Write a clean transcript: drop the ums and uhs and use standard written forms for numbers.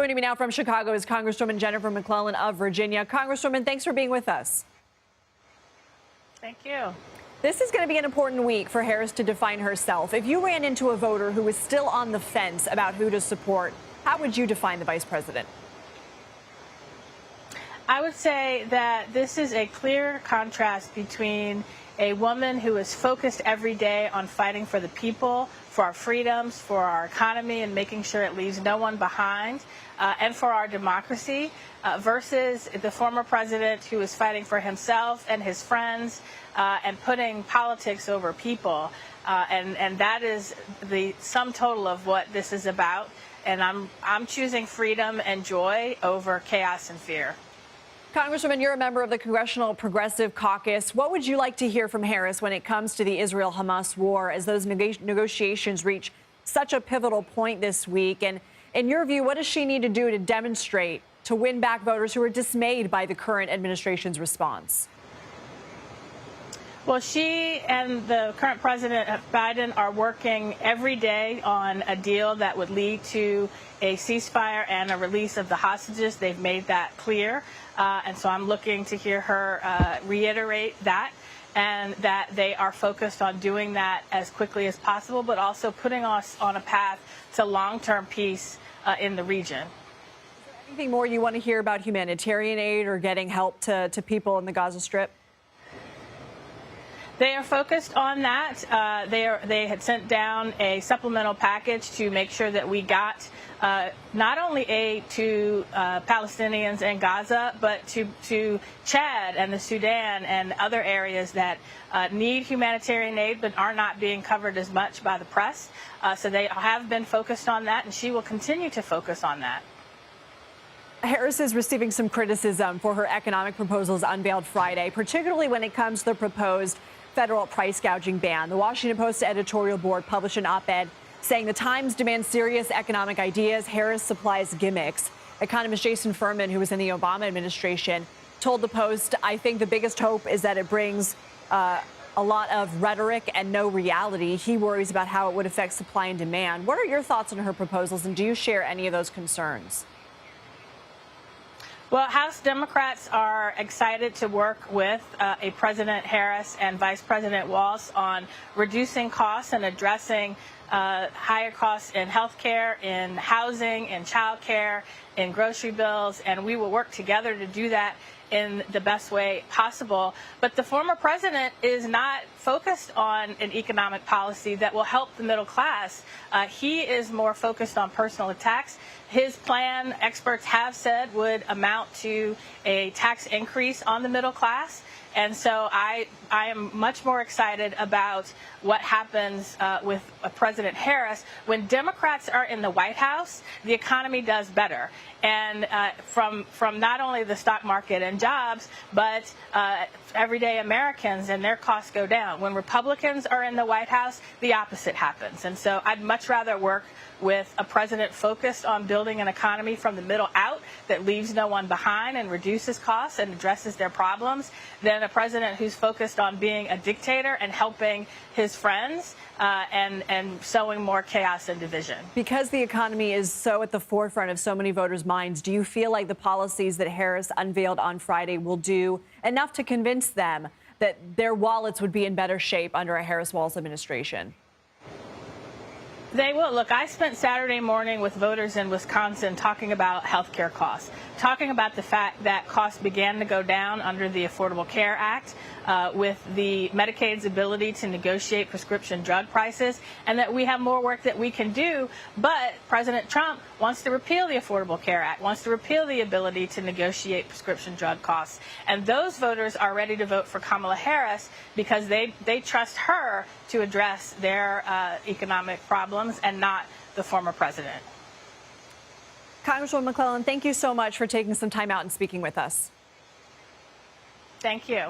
Joining me now from Chicago is Congresswoman Jennifer McClellan of Virginia. Congresswoman, thanks for being with us. Thank you. This is going to be an important week for Harris to define herself. If you ran into a voter who was still on the fence about who to support, how would you define the vice president? I would say that this is a clear contrast between a woman who is focused every day on fighting for the people, for our freedoms, for our economy, and making sure it leaves no one behind, and for our democracy, versus the former president who is fighting for himself and his friends and putting politics over people. And that is the sum total of what this is about. And I'm choosing freedom and joy over chaos and fear. Congresswoman, you're a member of the Congressional Progressive Caucus. What would you like to hear from Harris when it comes to the Israel-Hamas war as those negotiations reach such a pivotal point this week? And in your view, what does she need to do to demonstrate to win back voters who are dismayed by the current administration's response? Well, she and the current President Biden are working every day on a deal that would lead to a ceasefire and a release of the hostages. They've made that clear. And so I'm looking to hear her reiterate that, and that they are focused on doing that as quickly as possible, but also putting us on a path to long-term peace in the region. Is there anything more you want to hear about humanitarian aid or getting help to people in the Gaza Strip? They are focused on that. They had sent down a supplemental package to make sure that we got not only aid to Palestinians in Gaza, but to Chad and the Sudan and other areas that need humanitarian aid but are not being covered as much by the press. So they have been focused on that, and she will continue to focus on that. Harris is receiving some criticism for her economic proposals unveiled Friday, particularly when it comes to the proposed federal price gouging ban. The Washington Post editorial board published an op-ed saying the Times demands serious economic ideas. Harris supplies gimmicks. Economist Jason Furman, who was in the Obama administration, told the Post, "I think the biggest hope is that it brings a lot of rhetoric and no reality." He worries about how it would affect supply and demand. What are your thoughts on her proposals, and do you share any of those concerns? Well, House Democrats are excited to work with a President Harris and Vice President Walz on reducing costs and addressing higher costs in health care, in housing, in child care, in grocery bills, and we will work together to do that in the best way possible. But the former president is not focused on an economic policy that will help the middle class. He is more focused on personal attacks. His plan, experts have said, would amount to a tax increase on the middle class. And so I am much more excited about what happens with President Harris. When Democrats are in the White House, the economy does better. And from not only the stock market and jobs, but everyday Americans and their costs go down. When Republicans are in the White House, the opposite happens. And so I'd much rather work with a president focused on building an economy from the middle out that leaves no one behind and reduces costs and addresses their problems than a president who's focused on being a dictator and helping his friends and sowing more chaos and division. Because the economy is so at the forefront of so many voters' minds, do you feel like the policies that Harris unveiled on Friday will do enough to convince them that their wallets would be in better shape under a Harris-Walz administration? They will. Look, I spent Saturday morning with voters in Wisconsin talking about health care costs, talking about the fact that costs began to go down under the Affordable Care Act with the Medicaid's ability to negotiate prescription drug prices, and that we have more work that we can do. But President Trump wants to repeal the Affordable Care Act, wants to repeal the ability to negotiate prescription drug costs. And those voters are ready to vote for Kamala Harris because they trust her to address their economic problems and not the former president. Congresswoman McClellan, thank you so much for taking some time out and speaking with us. Thank you.